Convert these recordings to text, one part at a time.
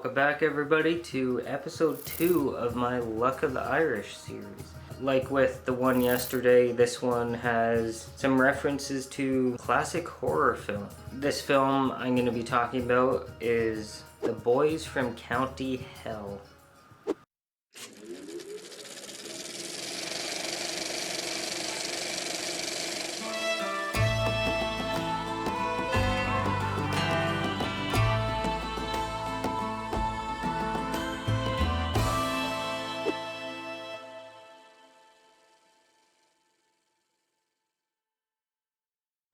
Welcome back everybody to episode 2 of my Luck of the Irish series. Like with the one yesterday, this one has some references to classic horror film. This film I'm going to be talking about is The Boys from County Hell.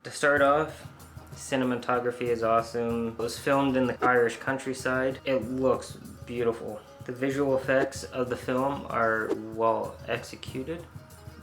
To start off, cinematography is awesome. It was filmed in the Irish countryside. It looks beautiful. The visual effects of the film are well executed.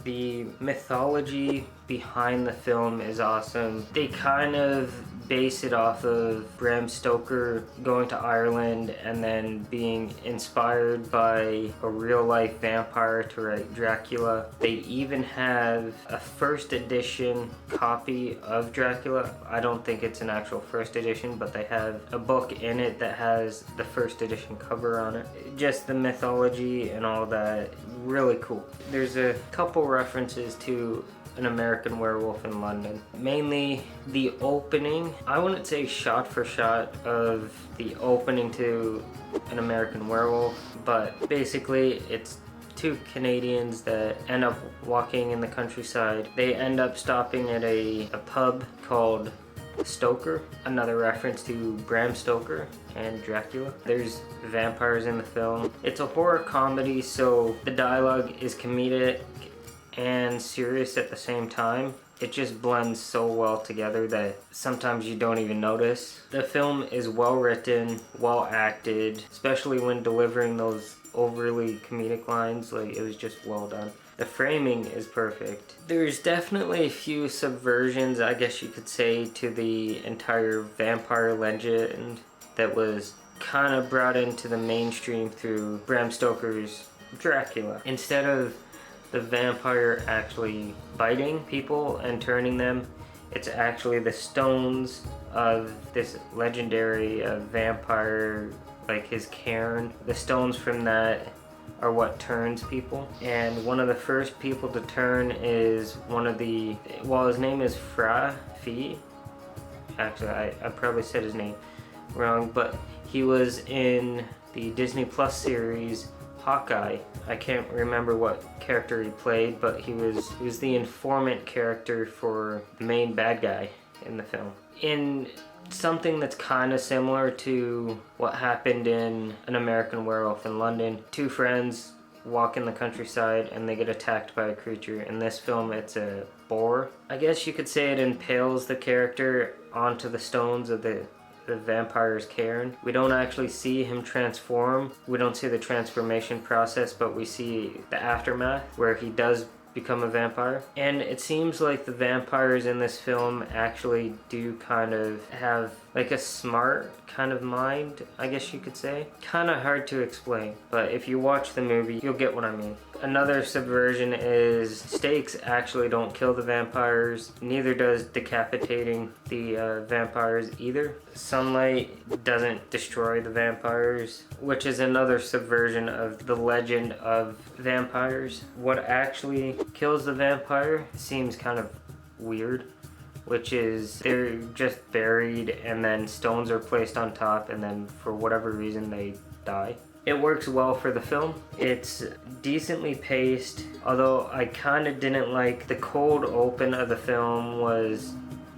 The mythology behind the film is awesome. They kind of base it off of Bram Stoker going to Ireland and then being inspired by a real-life vampire to write Dracula. They even have a first edition copy of Dracula. I don't think it's an actual first edition, but they have a book in it that has the first edition cover on it. Just the mythology and all that, really cool. There's a couple references to An American Werewolf in London. Mainly the opening, I wouldn't say shot for shot of the opening to An American Werewolf, but basically it's two Canadians that end up walking in the countryside. They end up stopping at a pub called Stoker, another reference to Bram Stoker and Dracula. There's vampires in the film. It's a horror comedy, so the dialogue is comedic and serious at the same time. It just blends so well together that sometimes you don't even notice. The film is well written, well acted, especially when delivering those overly comedic lines. Like, it was just well done. The framing is perfect. There's definitely a few subversions, I guess you could say, to the entire vampire legend that was kind of brought into the mainstream through Bram Stoker's Dracula. Instead of the vampire actually biting people and turning them, it's actually the stones of this legendary vampire, like his cairn. The stones from that are what turns people. And one of the first people to turn is one of the, well, his name is Fee. Actually, I probably said his name wrong, but he was in the Disney Plus series Hawkeye. I can't remember what character he played, but he was the informant character for the main bad guy in the film. In something that's kind of similar to what happened in An American Werewolf in London, two friends walk in the countryside and they get attacked by a creature. In this film, it's a boar. I guess you could say it impales the character onto the stones of the vampire's cairn. We don't actually see him transform. We don't see the transformation process, but we see the aftermath where he does become a vampire. And it seems like the vampires in this film actually do kind of have like a smart kind of mind, I guess you could say. Kind of hard to explain, but if you watch the movie, you'll get what I mean. Another subversion is stakes actually don't kill the vampires, neither does decapitating the vampires either. Sunlight doesn't destroy the vampires, which is another subversion of the legend of vampires. What actually kills the vampire seems kind of weird, which is they're just buried and then stones are placed on top and then for whatever reason they die. It works well for the film. It's decently paced, although I kind of didn't like the cold open of the film was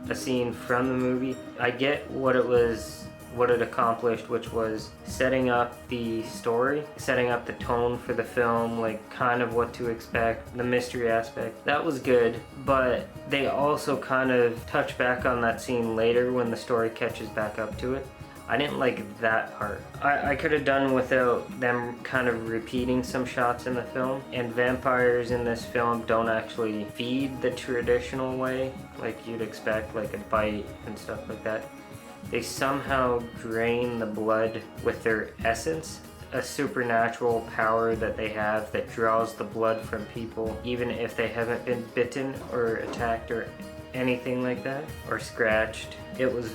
a scene from the movie. I get what it accomplished, which was setting up the story, setting up the tone for the film, like kind of what to expect, the mystery aspect. That was good, but they also kind of touch back on that scene later when the story catches back up to it. I didn't like that part. I could have done without them kind of repeating some shots in the film. And vampires in this film don't actually feed the traditional way, like you'd expect, like a bite and stuff like that. They somehow drain the blood with their essence, a supernatural power that they have that draws the blood from people, even if they haven't been bitten or attacked or anything like that, or scratched. It was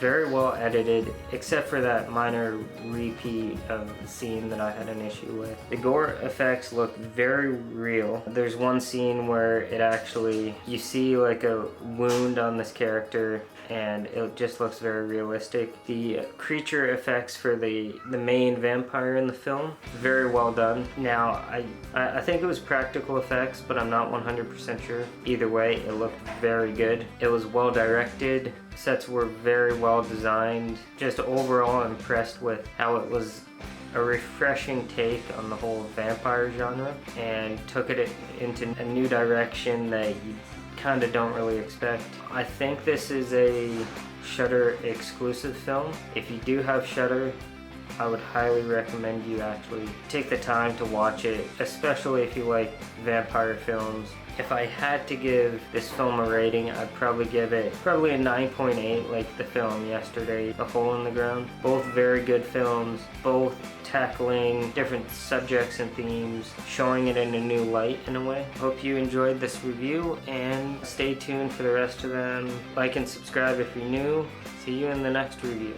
Very well edited, except for that minor repeat of the scene that I had an issue with. The gore effects look very real. There's one scene where it actually, you see like a wound on this character and it just looks very realistic. The creature effects for the main vampire in the film, very well done. Now, I think it was practical effects, but I'm not 100% sure. Either way, it looked very good. It was well directed. Sets were very well designed. Just overall impressed with how it was a refreshing take on the whole vampire genre and took it into a new direction that you kind of don't really expect. I think this is a Shudder exclusive film. If you do have Shudder, I would highly recommend you actually take the time to watch it, especially if you like vampire films. If I had to give this film a rating, I'd probably give it a 9.8, like the film yesterday, A Hole in the Ground. Both very good films, both tackling different subjects and themes, showing it in a new light in a way. Hope you enjoyed this review and stay tuned for the rest of them. Like and subscribe if you're new. See you in the next review.